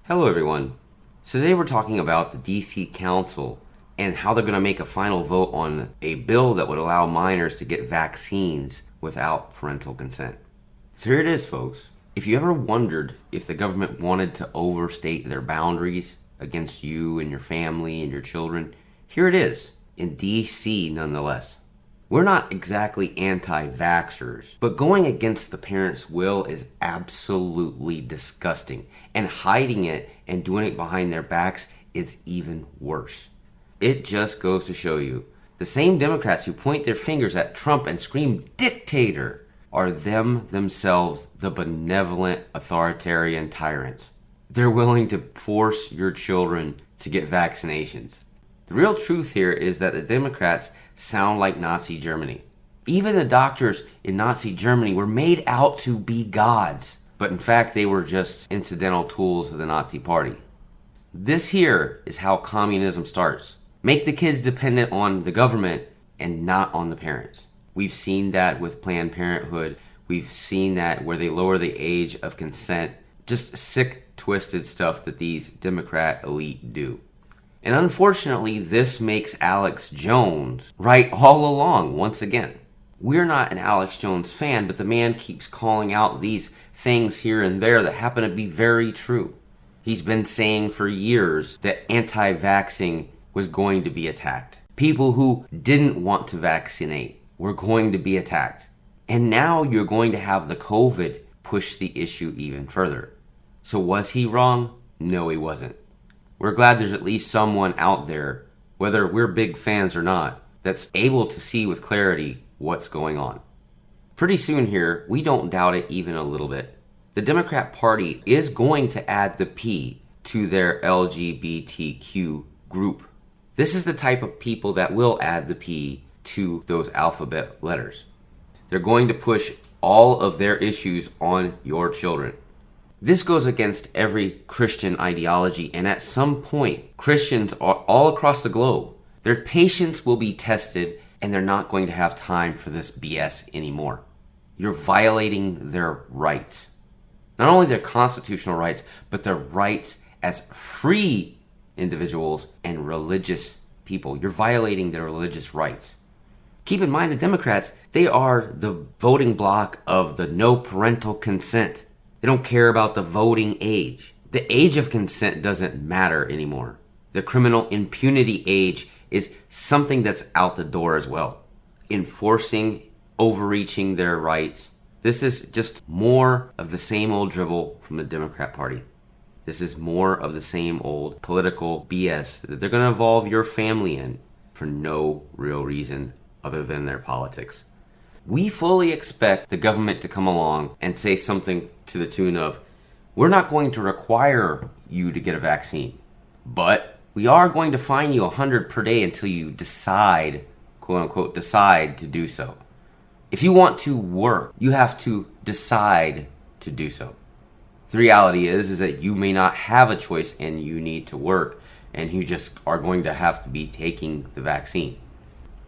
Hello everyone. So today we're talking about the DC Council and how they're going to make a final vote on a bill that would allow minors to get vaccines without parental consent. So here it is, folks. If you ever wondered if the government wanted to overstate their boundaries against you and your family and your children, here it is, in DC nonetheless. We're not exactly anti-vaxxers, but going against the parents' will is absolutely disgusting, and hiding it and doing it behind their backs is even worse. It just goes to show you, the same Democrats who point their fingers at Trump and scream dictator are themselves the benevolent authoritarian tyrants. They're willing to force your children to get vaccinations. The real truth here is that the Democrats sound like Nazi Germany. Even the doctors in Nazi Germany were made out to be gods, but in fact they were just incidental tools of the Nazi Party. This here is how communism starts. Make the kids dependent on the government and not on the parents. We've seen that with Planned Parenthood. We've seen that where they lower the age of consent. Just sick, twisted stuff that these Democrat elite do. And unfortunately, this makes Alex Jones right all along once again. We're not an Alex Jones fan, but the man keeps calling out these things here and there that happen to be very true. He's been saying for years that anti-vaxxing was going to be attacked. People who didn't want to vaccinate were going to be attacked. And now you're going to have the COVID push the issue even further. So was he wrong? No, he wasn't. We're glad there's at least someone out there, whether we're big fans or not, that's able to see with clarity what's going on. Pretty soon here, we don't doubt it even a little bit. The Democrat Party is going to add the P to their LGBTQ group. This is the type of people that will add the P to those alphabet letters. They're going to push all of their issues on your children. This goes against every Christian ideology, and at some point, Christians are all across the globe. Their patience will be tested, and they're not going to have time for this BS anymore. You're violating their rights. Not only their constitutional rights, but their rights as free individuals and religious people. You're violating their religious rights. Keep in mind, the Democrats, they are the voting bloc of the no parental consent. They don't care about the voting age. The age of consent doesn't matter anymore. The criminal impunity age is something that's out the door as well. Enforcing, overreaching their rights. This is just more of the same old dribble from the Democrat Party. This is more of the same old political BS that they're going to involve your family in for no real reason other than their politics. We fully expect the government to come along and say something to the tune of, we're not going to require you to get a vaccine, but we are going to fine you $100 per day until you decide, quote unquote, decide to do so. If you want to work, you have to decide to do so. The reality is that you may not have a choice and you need to work, and you just are going to have to be taking the vaccine.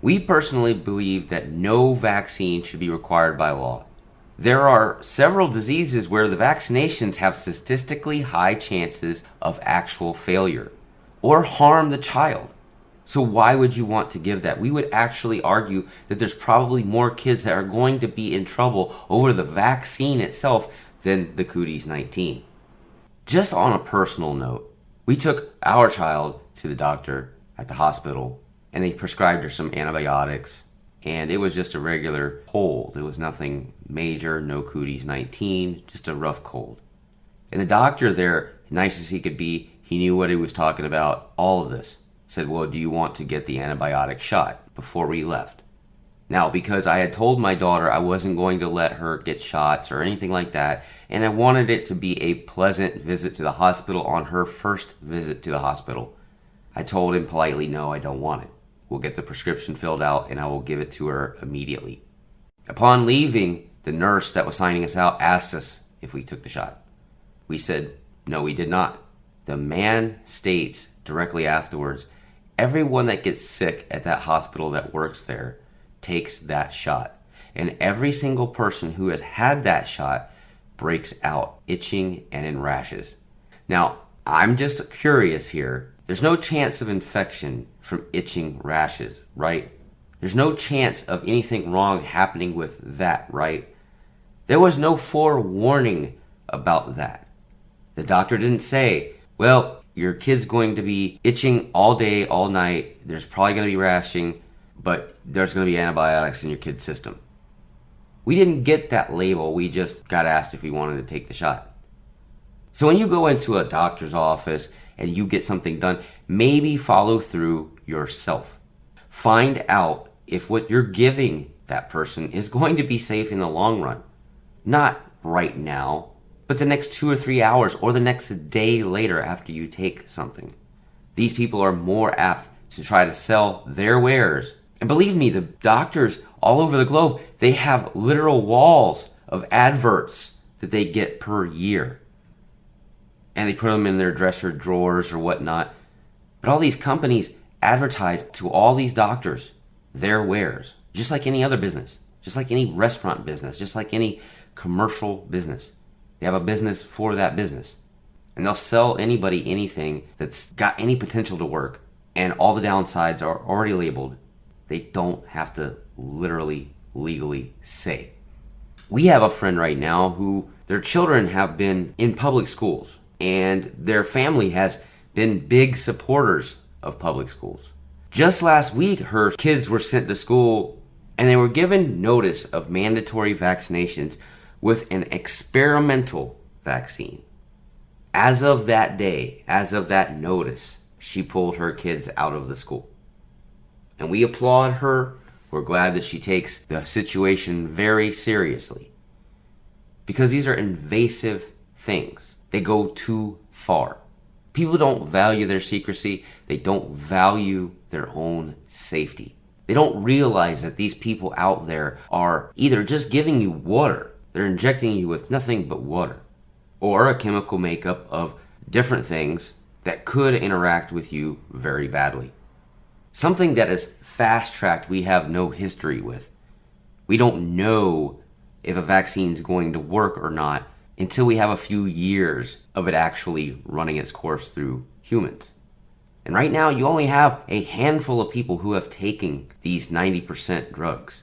We personally believe that no vaccine should be required by law. There are several diseases where the vaccinations have statistically high chances of actual failure or harm the child. So why would you want to give that? We would actually argue that there's probably more kids that are going to be in trouble over the vaccine itself than the Cooties 19. Just on a personal note, we took our child to the doctor at the hospital and they prescribed her some antibiotics, and it was just a regular cold. It was nothing major, no Cooties 19, just a rough cold. And the doctor there, nice as he could be, he knew what he was talking about, all of this. Said, well, do you want to get the antibiotic shot before we left? Now, because I had told my daughter I wasn't going to let her get shots or anything like that, and I wanted it to be a pleasant visit to the hospital on her first visit to the hospital, I told him politely, no, I don't want it. We'll get the prescription filled out and I will give it to her immediately. Upon leaving, the nurse that was signing us out asked us if we took the shot. We said, no, we did not. The man states directly afterwards, everyone that gets sick at that hospital that works there takes that shot. And every single person who has had that shot breaks out itching and in rashes. Now, I'm just curious here. There's no chance of infection from itching rashes, right? There's no chance of anything wrong happening with that, right? There was no forewarning about that. The doctor didn't say, well, your kid's going to be itching all day, all night. There's probably going to be rashing, but there's going to be antibiotics in your kid's system. We didn't get that label. We just got asked if we wanted to take the shot. So when you go into a doctor's office and you get something done, maybe follow through yourself. Find out if what you're giving that person is going to be safe in the long run. Not right now, but the next 2 or 3 hours or the next day later after you take something. These people are more apt to try to sell their wares. And believe me, the doctors all over the globe, they have literal walls of adverts that they get per year. And they put them in their dresser drawers or whatnot. But all these companies advertise to all these doctors their wares, just like any other business, just like any restaurant business, just like any commercial business. They have a business for that business. And they'll sell anybody anything that's got any potential to work. And all the downsides are already labeled. They don't have to literally, legally say. We have a friend right now who their children have been in public schools. And their family has been big supporters of public schools. Just last week, her kids were sent to school and they were given notice of mandatory vaccinations with an experimental vaccine. As of that day, as of that notice, she pulled her kids out of the school. And we applaud her. We're glad that she takes the situation very seriously. Because these are invasive things. They go too far. People don't value their secrecy. They don't value their own safety. They don't realize that these people out there are either just giving you water, they're injecting you with nothing but water, or a chemical makeup of different things that could interact with you very badly. Something that is fast-tracked we have no history with. We don't know if a vaccine is going to work or not until we have a few years of it actually running its course through humans. And right now, you only have a handful of people who have taken these 90% drugs.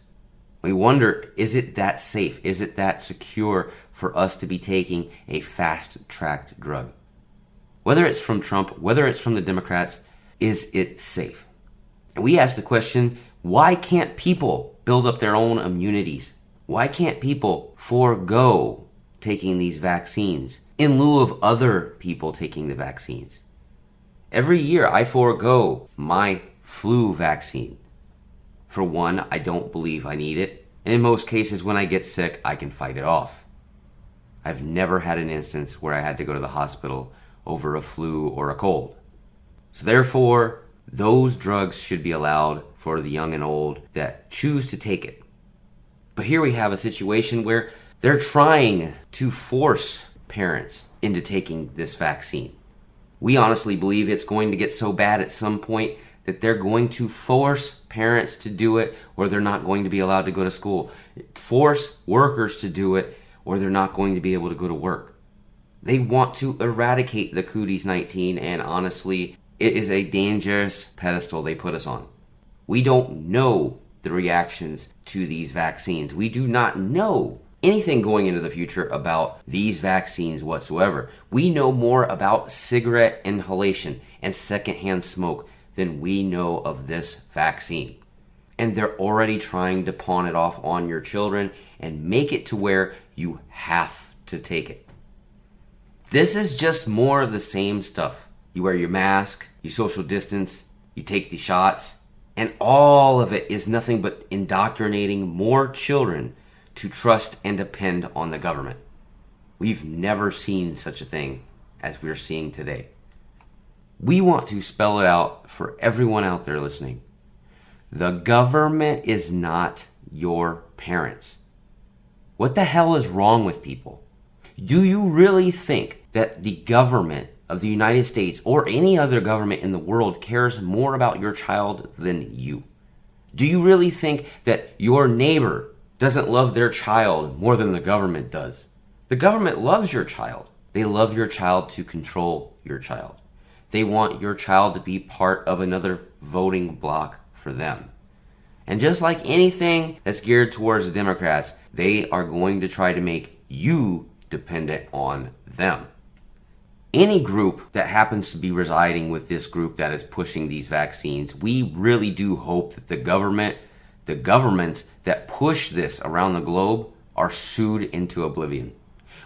We wonder, is it that safe? Is it that secure for us to be taking a fast-tracked drug? Whether it's from Trump, whether it's from the Democrats, is it safe? And we ask the question, why can't people build up their own immunities? Why can't people forego taking these vaccines in lieu of other people taking the vaccines? Every year I forego my flu vaccine. For one, I don't believe I need it, and in most cases when I get sick, I can fight it off. I've never had an instance where I had to go to the hospital over a flu or a cold. So therefore, those drugs should be allowed for the young and old that choose to take it. But here we have a situation where they're trying to force parents into taking this vaccine. We honestly believe it's going to get so bad at some point that they're going to force parents to do it or they're not going to be allowed to go to school. Force workers to do it or they're not going to be able to go to work. They want to eradicate the Cooties-19, and honestly, it is a dangerous pedestal they put us on. We don't know the reactions to these vaccines. We do not know anything going into the future about these vaccines whatsoever. We know more about cigarette inhalation and secondhand smoke than we know of this vaccine. And they're already trying to pawn it off on your children and make it to where you have to take it. This is just more of the same stuff. You wear your mask, you social distance, you take the shots, and all of it is nothing but indoctrinating more children to trust and depend on the government. We've never seen such a thing as we're seeing today. We want to spell it out for everyone out there listening. The government is not your parents. What the hell is wrong with people? Do you really think that the government of the United States or any other government in the world cares more about your child than you? Do you really think that your neighbor doesn't love their child more than the government does? The government loves your child. They love your child to control your child. They want your child to be part of another voting bloc for them. And just like anything that's geared towards the Democrats, they are going to try to make you dependent on them. Any group that happens to be residing with this group that is pushing these vaccines, we really do hope that the governments that push this around the globe are sued into oblivion.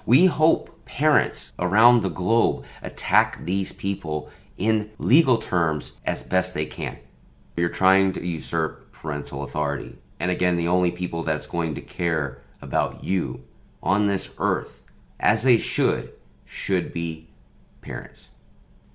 We hope parents around the globe attack these people in legal terms as best they can. You're trying to usurp parental authority. And again, the only people that's going to care about you on this earth, as they should be parents.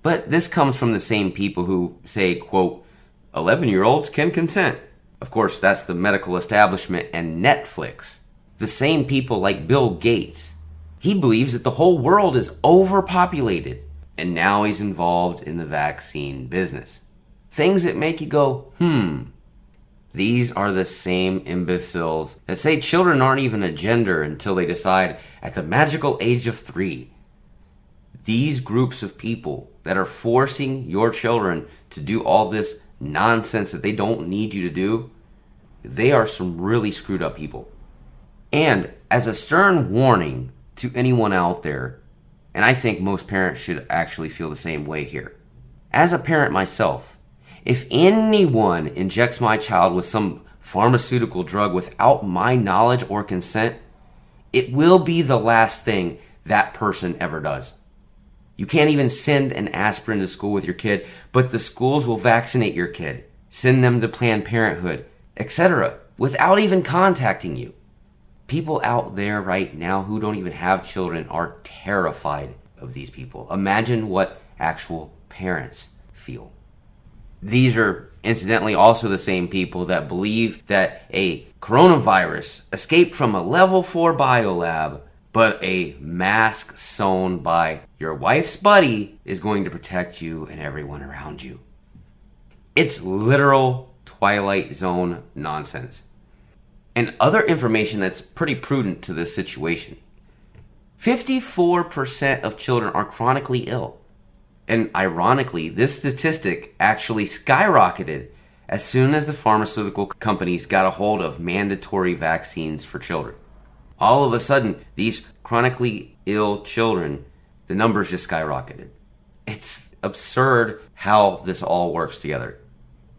But this comes from the same people who say, quote, 11-year-olds can consent. Of course, that's the medical establishment and Netflix. The same people like Bill Gates. He believes that the whole world is overpopulated, and now he's involved in the vaccine business. Things that make you go, These are the same imbeciles that say children aren't even a gender until they decide at the magical age of 3. These groups of people that are forcing your children to do all this nonsense that they don't need you to do, they are some really screwed up people. And as a stern warning to anyone out there, and I think most parents should actually feel the same way here. As a parent myself, if anyone injects my child with some pharmaceutical drug without my knowledge or consent, it will be the last thing that person ever does. You can't even send an aspirin to school with your kid, but the schools will vaccinate your kid, send them to Planned Parenthood, etc., without even contacting you. People out there right now who don't even have children are terrified of these people. Imagine what actual parents feel. These are incidentally also the same people that believe that a coronavirus escaped from a level 4 biolab, but a mask sewn by your wife's buddy is going to protect you and everyone around you. It's literal Twilight Zone nonsense. And other information that's pretty prudent to this situation. 54% of children are chronically ill. And ironically, this statistic actually skyrocketed as soon as the pharmaceutical companies got a hold of mandatory vaccines for children. All of a sudden, these chronically ill children, the numbers just skyrocketed. It's absurd how this all works together.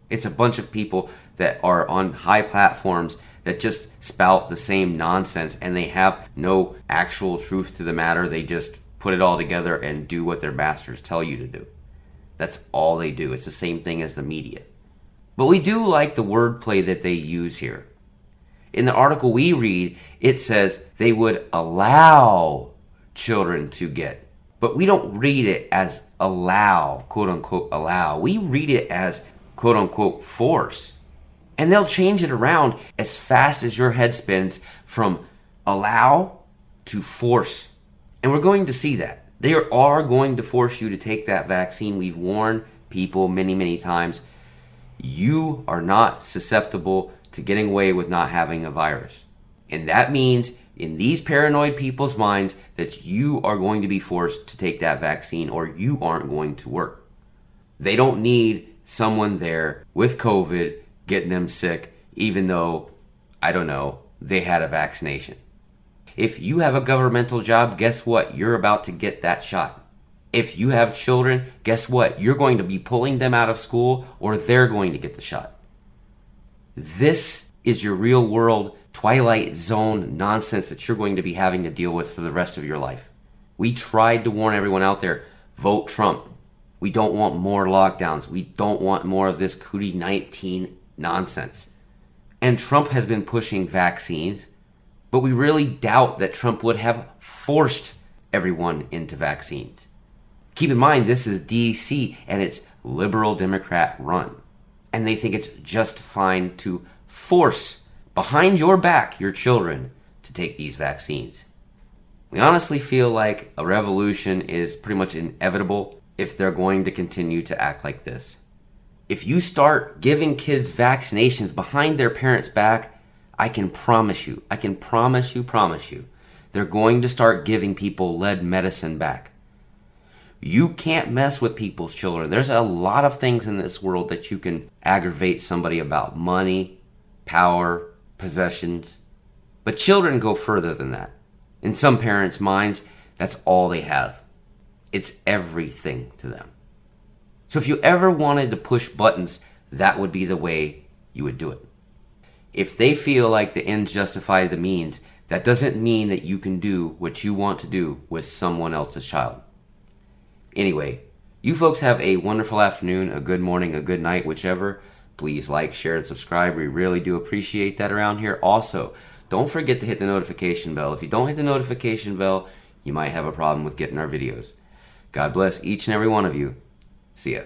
It's a bunch of people that are on high platforms that just spout the same nonsense, and they have no actual truth to the matter. They just put it all together and do what their masters tell you to do. That's all they do. It's the same thing as the media. But we do like the wordplay that they use here. In the article we read, it says they would allow children to get. But we don't read it as allow, quote unquote allow. We read it as quote unquote force. And they'll change it around as fast as your head spins from allow to force. And we're going to see that. They are going to force you to take that vaccine. We've warned people many, many times. You are not susceptible to getting away with not having a virus. And that means in these paranoid people's minds that you are going to be forced to take that vaccine or you aren't going to work. They don't need someone there with COVID getting them sick, even though, I don't know, they had a vaccination. If you have a governmental job, guess what? You're about to get that shot. If you have children, guess what? You're going to be pulling them out of school or they're going to get the shot. This is your real world Twilight Zone nonsense that you're going to be having to deal with for the rest of your life. We tried to warn everyone out there, vote Trump. We don't want more lockdowns. We don't want more of this COVID-19 nonsense. And Trump has been pushing vaccines, but we really doubt that Trump would have forced everyone into vaccines. Keep in mind, this is DC and it's liberal Democrat run. And they think it's just fine to force behind your back your children to take these vaccines. We honestly feel like a revolution is pretty much inevitable if they're going to continue to act like this. If you start giving kids vaccinations behind their parents' back, I can promise you, They're going to start giving people lead medicine back. You can't mess with people's children. There's a lot of things in this world that you can aggravate somebody about: money, power, possessions. But children go further than that. In some parents' minds, that's all they have. It's everything to them. So if you ever wanted to push buttons, that would be the way you would do it. If they feel like the ends justify the means, that doesn't mean that you can do what you want to do with someone else's child. Anyway, you folks have a wonderful afternoon, a good morning, a good night, whichever. Please like, share, and subscribe. We really do appreciate that around here. Also, don't forget to hit the notification bell. If you don't hit the notification bell, you might have a problem with getting our videos. God bless each and every one of you. See ya.